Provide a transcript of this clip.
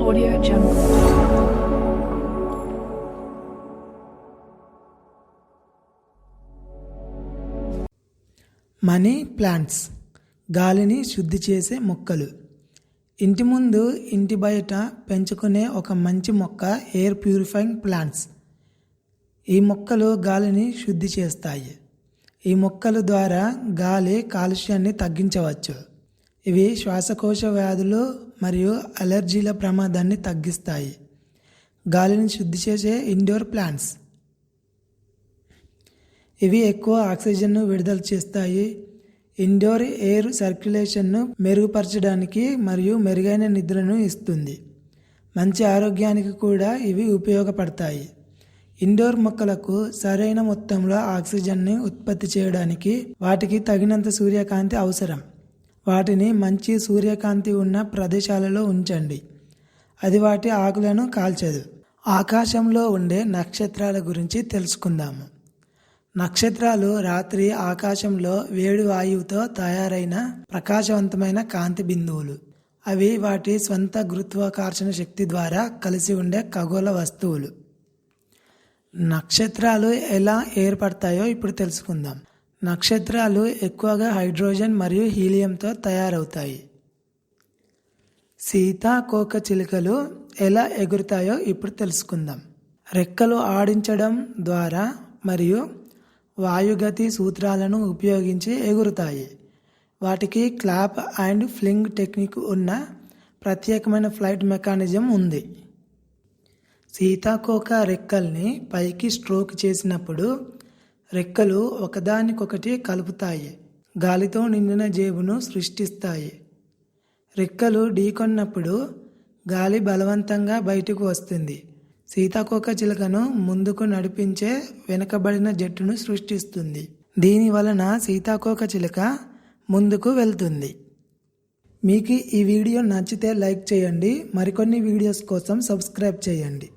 Audio Jungle. Money plants గాలిని శుద్ధి చేసే మొక్కలు. ఇంటి ముందు ఇంటి బయట పెంచుకునే ఒక మంచి మొక్క ఎయిర్ ప్యూరిఫైయింగ్ ప్లాంట్స్. ఈ మొక్కలు గాలిని శుద్ధి చేస్తాయి. ఈ మొక్కల ద్వారా గాలి కాలుష్యాన్ని తగ్గించవచ్చు. ఇవి శ్వాసకోశ వ్యాధులు మరియు అలర్జీల ప్రమాదాన్ని తగ్గిస్తాయి. గాలిని శుద్ధి చేసే ఇండోర్ ప్లాంట్స్. ఇవి ఎక్కువ ఆక్సిజన్ను విడుదల చేస్తాయి. ఇండోర్ ఎయిర్ సర్క్యులేషన్ను మెరుగుపరచడానికి మరియు మెరుగైన నిద్రను ఇస్తుంది. మంచి ఆరోగ్యానికి కూడా ఇవి ఉపయోగపడతాయి. ఇండోర్ మొక్కలకు సరైన మొత్తంలో ఆక్సిజన్ని ఉత్పత్తి చేయడానికి వాటికి తగినంత సూర్యకాంతి అవసరం. వాటిని మంచి సూర్యకాంతి ఉన్న ప్రదేశాలలో ఉంచండి. అది వాటి ఆకులను కాల్చదు. ఆకాశంలో ఉండే నక్షత్రాల గురించి తెలుసుకుందాము. నక్షత్రాలు రాత్రి ఆకాశంలో వేడి వాయువుతో తయారైన ప్రకాశవంతమైన కాంతి బిందువులు. అవి వాటి స్వంత గురుత్వాకర్షణ శక్తి ద్వారా కలిసి ఉండే ఖగోళ వస్తువులు. నక్షత్రాలు ఎలా ఏర్పడతాయో ఇప్పుడు తెలుసుకుందాం. నక్షత్రాలు ఎక్కువగా హైడ్రోజన్ మరియు హీలియంతో తయారవుతాయి. సీతాకోకచిలుకలు ఎలా ఎగురుతాయో ఇప్పుడు తెలుసుకుందాం. రెక్కలు ఆడించడం ద్వారా మరియు వాయుగతి సూత్రాలను ఉపయోగించి ఎగురుతాయి. వాటికి క్లాప్ అండ్ ఫ్లింగ్ టెక్నిక్ ఉన్న ప్రత్యేకమైన ఫ్లైట్ మెకానిజం ఉంది. సీతాకోక రెక్కల్ని పైకి స్ట్రోక్ చేసినప్పుడు రెక్కలు ఒకదానికొకటి కలుపుతాయి. గాలితో నిండిన జేబును సృష్టిస్తాయి. రెక్కలు ఢీకొన్నప్పుడు గాలి బలవంతంగా బయటకు వస్తుంది. సీతాకోక చిలుకను ముందుకు నడిపించే వెనుకబడిన జట్టును సృష్టిస్తుంది. దీని వలన సీతాకోక చిలుక ముందుకు వెళ్తుంది. మీకు ఈ వీడియో నచ్చితే లైక్ చేయండి. మరికొన్ని వీడియోస్ కోసం సబ్స్క్రైబ్ చేయండి.